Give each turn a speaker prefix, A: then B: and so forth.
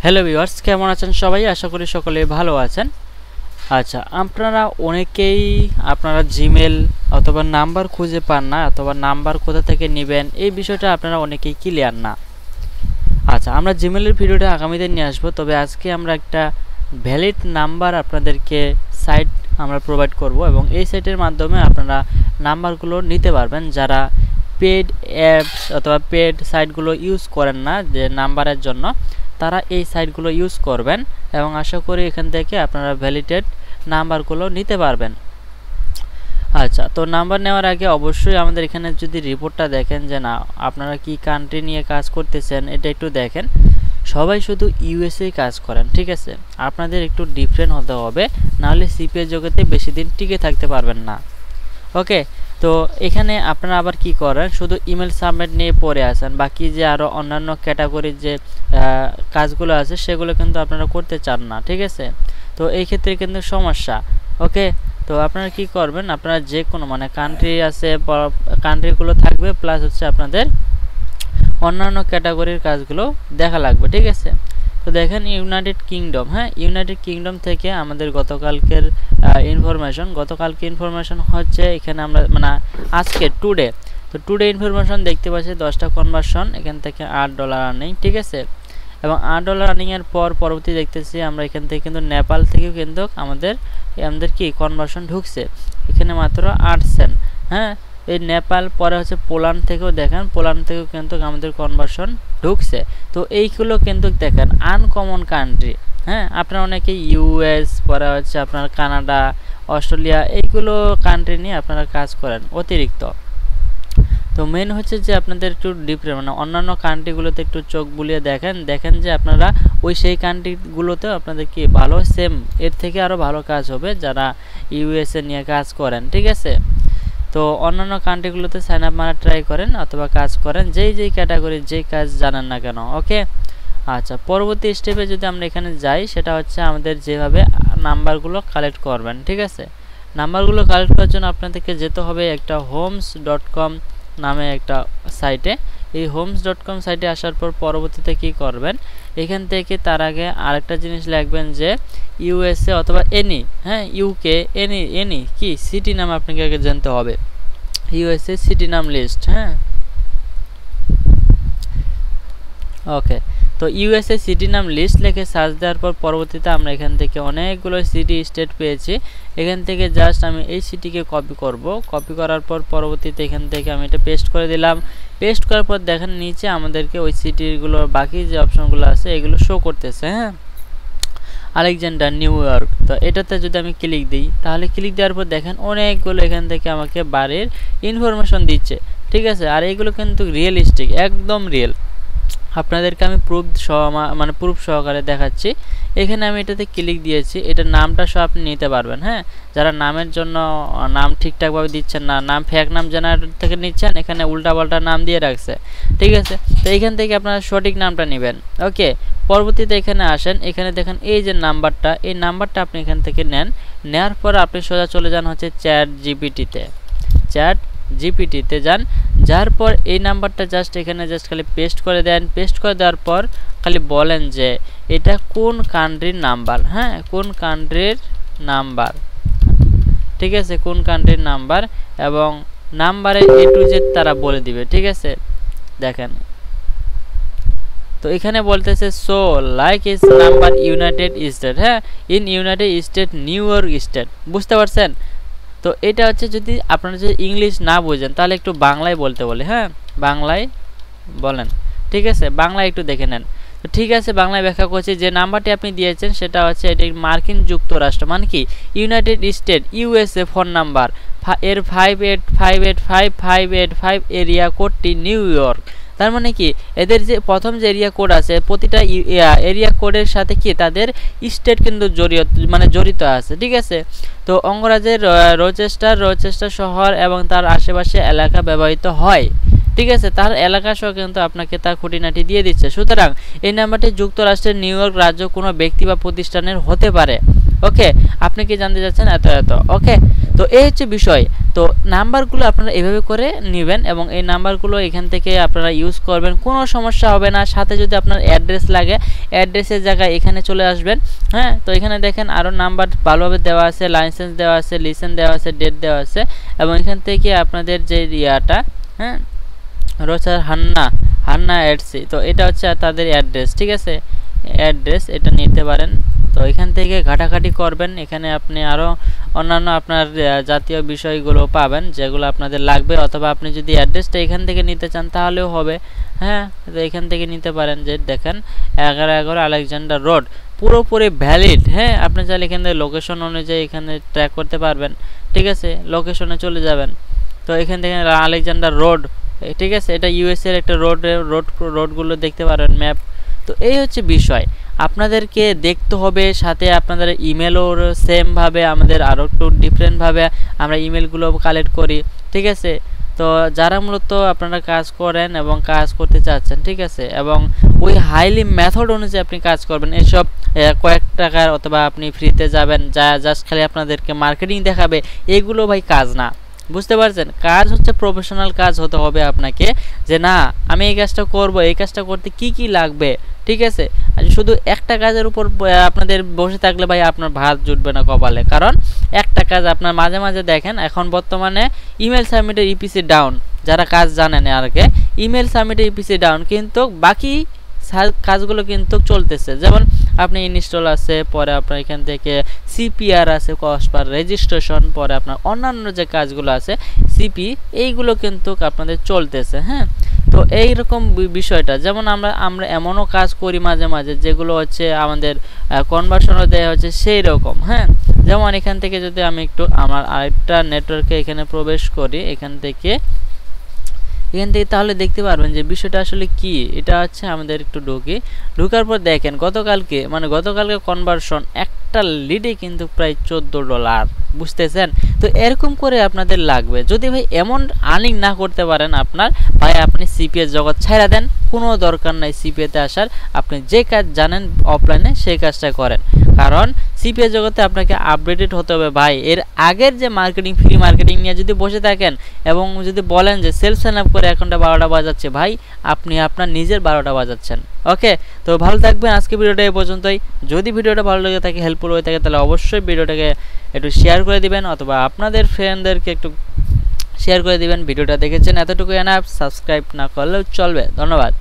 A: Hello viewers, কেমন আছেন সবাই? আশা করি সকলে ভালো আছেন। আচ্ছা, আপনারা অনেকেই আপনারা জিমেল অথবা নাম্বার খুঁজে পান না, অথবা নাম্বার কোথা থেকে নেবেন এই বিষয়টা আপনারা অনেকেই ক্লিয়ার না। আচ্ছা, আমরা জিমেলের ভিডিওটা আগামীতে নিয়ে আসবো, তবে আজকে আমরা একটা ভ্যালিড নাম্বার আপনাদেরকে সাইট আমরা প্রোভাইড করব এবং এই সাইটের মাধ্যমে আপনারা নাম্বারগুলো নিতে পারবেন। যারা পেড অ্যাপস অথবা পেড সাইটগুলো ইউজ করেন না যে নাম্বারের জন্য, তারা এই সাইটগুলো ইউজ করবেন এবং আশা করি এখান থেকে আপনারা ভ্যালিডেড নাম্বারগুলো নিতে পারবেন। আচ্ছা, তো নাম্বার নেওয়ার আগে অবশ্যই আমাদের এখানে যদি রিপোর্টটা দেখেন যে না আপনারা কি কান্ট্রি নিয়ে কাজ করতেছেন এটা একটু দেখেন। সবাই শুধু ইউএসএ কাজ করেন, ঠিক আছে? আপনাদের একটু ডিফারেন্ট হতে হবে, নাহলে সিপিএ জগতে বেশি দিন টিকে থাকতে পারবেন না। ওকে, তো এখানে আপনারা আবার কি করেন, শুধু ইমেল সাবমিট নিয়ে পড়ে আসেন, বাকি যে আরও অন্যান্য ক্যাটাগরির যে কাজগুলো আছে সেগুলো কিন্তু আপনারা করতে চান না, ঠিক আছে? তো এই ক্ষেত্রে কিন্তু সমস্যা। ওকে, তো আপনারা কি করবেন, আপনারা যে কোনো মানে কান্ট্রি আছে কান্ট্রিগুলো থাকবে, প্লাস হচ্ছে আপনাদের অন্যান্য ক্যাটাগরির কাজগুলো দেখা লাগবে, ঠিক আছে? তো দেখেন ইউনাইটেড কিংডম, হ্যাঁ, ইউনাইটেড কিংডম থেকে আমাদের গতকালকে ইনফরমেশন হচ্ছে এখানে আমরা মানে আজকে টুডে, তো টুডে ইনফরমেশন দেখতে পাচ্ছি 10টা কনভার্সন, এখান থেকে $8 আর্নিং, ঠিক আছে? এবং $8 আর্নিংয়ের পরবর্তী দেখতেছি আমরা এখান থেকে কিন্তু নেপাল থেকেও কিন্তু আমাদের কি কনভার্সন ঢুকছে, এখানে মাত্র 8 সেন্ট। হ্যাঁ, এই নেপাল, পরে হচ্ছে পোল্যান্ড থেকেও দেখেন, পোল্যান্ড থেকেও কিন্তু আমাদের কনভার্সন ঢুকছে। তো এইগুলো কিন্তু দেখেন আনকমন কান্ট্রি। হ্যাঁ, আপনারা অনেকে ইউএস, পরে হচ্ছে আপনার কানাডা, অস্ট্রেলিয়া এইগুলো কান্ট্রি নিয়ে আপনারা কাজ করেন অতিরিক্ত। তো মেন হচ্ছে যে আপনাদের একটু ডিফারেন্ট মানে অন্যান্য কান্ট্রিগুলোতে একটু চোখ বুলিয়ে দেখেন যে আপনারা সেই কান্ট্রিগুলোতেও আপনাদের কি ভালো সেম এর থেকে আরও ভালো কাজ হবে যারা ইউএসএ নিয়ে কাজ করেন, ঠিক আছে? তো অন্যান্য কান্ট্রিগুলোতে সাইন আপ মারা ট্রাই করেন অথবা কাজ করেন যেই ক্যাটাগরির যেই কাজ জানেন না কেন। ওকে, আচ্ছা, পরবর্তী স্টেপে যদি আমরা এখানে যাই, সেটা হচ্ছে আমাদের যেভাবে নাম্বারগুলো কালেক্ট করবেন, ঠিক আছে? নাম্বারগুলো কালেক্ট করার জন্য আপনাদেরকে যেতে হবে একটা homes.com নামে একটা সাইটে। এই homes.com সাইটে আসার পর পরবর্তীতে কি করবেন, এখান থেকে তার আগে আরেকটা জিনিস লিখবেন যে ইউএসএ অথবা এনি, হ্যাঁ, ইউকে, এনি কি সিটি নাম আপনাকে আগে জানতে হবে, ইউএসএ সিটি নাম লিস্ট। হ্যাঁ, ওকে, তো ইউএসএ সিটি নাম লিস্ট লিখে সার্চ দেওয়ার পর পরবর্তীতে আমরা এখান থেকে অনেকগুলো সিটি স্টেট পেয়েছি। এখান থেকে জাস্ট আমি এই সিটিকে কপি করব, কপি করার পর পরবর্তীতে এখান থেকে আমি এটা পেস্ট করে দিলাম। পেস্ট করার পর দেখেন নিচে আমাদেরকে ওই সিটিগুলোর বাকি যে অপশনগুলো আছে এগুলো শো করতেছে। হ্যাঁ, আলেকজান্ডার, নিউ ইয়র্ক। তো এটাতে যদি আমি ক্লিক দিই, তাহলে ক্লিক দেওয়ার পর দেখেন অনেকগুলো এখান থেকে আমাকে বাড়ির ইনফরমেশন দিচ্ছে, ঠিক আছে? আর এইগুলো কিন্তু রিয়েলিস্টিক, একদম রিয়েল। আপনাদেরকে আমি প্রুফ সহকারে দেখাচ্ছি। এখানে আমি এটাতে ক্লিক দিয়েছি, এটার নামটা সব আপনি নিতে পারবেন। হ্যাঁ, যারা নামের জন্য নাম ঠিকঠাকভাবে দিচ্ছেন না, নাম ফেক নাম জেনারেটর থেকে নিচ্ছেন, এখানে উল্টাপাল্টা নাম দিয়ে রাখছে, ঠিক আছে? তো এখান থেকে আপনারা সঠিক নামটা নেবেন। ওকে, পরবর্তীতে এখানে আসেন, এখানে দেখেন এই যে নাম্বারটা, এই নাম্বারটা আপনি এখান থেকে নেওয়ার পর আপনি সোজা চলে যান হচ্ছে চ্যাট জিপিটিতে যান। যার পর এই নাম্বারটা জাস্ট এখানে জাস্ট খালি পেস্ট করে দেন। পেস্ট করে দেওয়ার পর খালি বলেন যে এটা কোন কান্ট্রির নাম্বার। হ্যাঁ, কোন কান্ট্রির নাম্বার, ঠিক আছে? কোন কান্ট্রির নাম্বার, এবং নাম্বারে A to Z তারা বলে দিবে, ঠিক আছে? দেখেন, তো এখানে বলতেছে so like is number united state. হ্যাঁ, in united state, new york state. বুঝতে পারছেন? তো এটা হচ্ছে যদি আপনারা যদি ইংলিশ না বোঝেন তাহলে একটু বাংলায় বলতে বলে। হ্যাঁ, বাংলায় বলেন, ঠিক আছে? বাংলায় একটু দেখে নেন। তো ঠিক আছে, বাংলায় ব্যাখ্যা করছি। যে নাম্বারটি আপনি দিয়েছেন সেটা হচ্ছে এটি মার্কিন যুক্তরাষ্ট্র, মানে কি United state, USA phone number, এর 585585 এরিয়া কোডটি নিউ ইয়র্ক। তার মানে কি এদের যে প্রথম যে এরিয়া কোড আছে, প্রতিটা এরিয়া কোডের সাথে কি তাদের স্টেট কিন্তু জড়িত আছে, ঠিক আছে? তো অঙ্গরাজ্যের রোচেস্টার শহর এবং তার আশেপাশে এলাকা ব্যবহৃত হয়, ঠিক আছে? তার এলাকা সহ কিন্তু আপনাকে তার খুঁটিনাটি দিয়ে দিচ্ছে। সুতরাং এই নাম্বারটি যুক্তরাষ্ট্রের নিউ ইয়র্ক রাজ্য কোনো ব্যক্তি বা প্রতিষ্ঠানের হতে পারে। ওকে, আপনি কি জানতে চাচ্ছেন? এত। ওকে, তো এই হচ্ছে বিষয়। তো নাম্বারগুলো আপনারা এভাবে করে নেবেন এবং এই নাম্বারগুলো এখান থেকে আপনারা ইউজ করবেন, কোনো সমস্যা হবে না। সাথে যদি আপনার অ্যাড্রেস লাগে, অ্যাড্রেসের জায়গায় এখানে চলে আসবেন। হ্যাঁ, তো এখানে দেখেন আরও নাম্বার ভালোভাবে দেওয়া আছে, লাইসেন্স দেওয়া আছে, লিসেন্স দেওয়া আছে, ডেট দেওয়া আছে এবং এখান থেকে আপনাদের যে ইয়াটা, হ্যাঁ, রোচার হান্না এডসি, তো এটা হচ্ছে তাদের অ্যাড্রেস। ঠিক আছে, অ্যাড্রেস এটা নিতে পারেন। তো এখান থেকে ঘাটাঘাটি করবেন, এখানে আপনি আরও অন্যান্য আপনার জাতীয় বিষয়গুলো পাবেন যেগুলো আপনাদের লাগবে, অথবা আপনি যদি অ্যাড্রেসটা এখান থেকে নিতে চান তাহলেও হবে। হ্যাঁ, তো এখান থেকে নিতে পারেন। যে দেখেন 1111 আলেকজান্ডার রোড, পুরোপুরি ভ্যালিড। হ্যাঁ, আপনি চাইলে এখান থেকে লোকেশন অনুযায়ী এখানে ট্র্যাক করতে পারবেন। ঠিক আছে, লোকেশনে চলে যাবেন। তো এখান থেকে আলেকজান্ডার রোড, ঠিক আছে, এটা ইউএস এর একটা রোডগুলো দেখতে পারেন ম্যাপ। তো এই হচ্ছে বিষয়, আপনাদেরকে দেখতে হবে। সাথে আপনাদের ইমেলও সেমভাবে, আমাদের আরও একটু ডিফারেন্টভাবে আমরা ইমেলগুলো কালেক্ট করি। ঠিক আছে, তো যারা মূলত আপনারা কাজ করেন এবং কাজ করতে চাচ্ছেন, ঠিক আছে, এবং ওই হাইলি মেথড অনুযায়ী আপনি কাজ করবেন, এসব কয়েক টাকার অথবা আপনি ফ্রিতে যাবেন, যা জাস্ট খালি আপনাদেরকে মার্কেটিং দেখাবে, এগুলো ভাই কাজ না। বুঝতে পারছেন, কাজ হচ্ছে প্রফেশনাল কাজ হতে হবে আপনাকে, যে না আমি এই কাজটা করব, এই কাজটা করতে কি কি লাগবে। ঠিক আছে, শুধু একটা কাজের উপর আপনাদের বসে থাকলে ভাই আপনার ভাত জুটবে না কপালে। কারণ একটা কাজ আপনার মাঝে মাঝে দেখেন, এখন বর্তমানে ইমেল সাবমিটের ইপিসি ডাউন, যারা কাজ জানেন আর কি, ইমেল সাবমিটের ইপিসি ডাউন, কিন্তু বাকি কাজগুলো কিন্তু চলতেছে। যেমন আপনি ইনস্টল আছে, পরে আপনার এখান থেকে সিপিআর আছে, কস্ট পার রেজিস্ট্রেশন, পরে আপনার অন্যান্য যে কাজগুলো আছে সিপি, এইগুলো কিন্তু আপনাদের চলতেছে। হ্যাঁ, তো এইরকম বিষয়টা, যেমন আমরা এমনও কাজ করি মাঝে মাঝে যেগুলো হচ্ছে আমাদের কনভার্সনও দেওয়া হচ্ছে সেই রকম। হ্যাঁ, যেমন এখান থেকে যদি আমি একটু আমার আরেকটা নেটওয়ার্কে এখানে প্রবেশ করি, এখান থেকে তাহলে দেখতে পারবেন যে বিষয়টা আসলে কি। এটা হচ্ছে আমাদের একটু ঢোকার পর দেখেন গতকালকে কনভার্সন একটা লিডে কিন্তু প্রায় $14, বুঝতেছেন। তো এরকম করে আপনাদের লাগবে। যদি ভাই এমন আর্নিং না করতে পারেন আপনার ভাই, আপনি সিপিএস জগৎ ছাইড়া দেন, কোনো দরকার নাই সিপিএতে আসার। আপনি যে কাজ জানেন অফলাইনে সেই কাজটা করেন, কারণ সিপিএস জগতে আপনাকে আপডেটেড হতে হবে ভাই। এর আগের যে মার্কেটিং, ফ্রি মার্কেটিং নিয়ে যদি বসে থাকেন এবং যদি বলেন যে সেলফ সাইন আপ করে এখনটা 12টা বাজাচ্ছে, ভাই আপনি আপনার নিজের 12টা বাজাচ্ছেন। ওকে, তো ভালো থাকবেন। আজকে ভিডিওটা এই পর্যন্তই। যদি ভিডিওটা ভালো লেগে থাকে, হেল্পফুল হয়ে থাকে, তাহলে অবশ্যই ভিডিওটাকে একটু শেয়ার করে দিবেন, অথবা আপনাদের ফ্রেন্ডদেরকে একটু শেয়ার করে দিবেন। ভিডিওটা দেখেছেন এতটুকু এনাফ, সাবস্ক্রাইব না করলেও চলবে। ধন্যবাদ।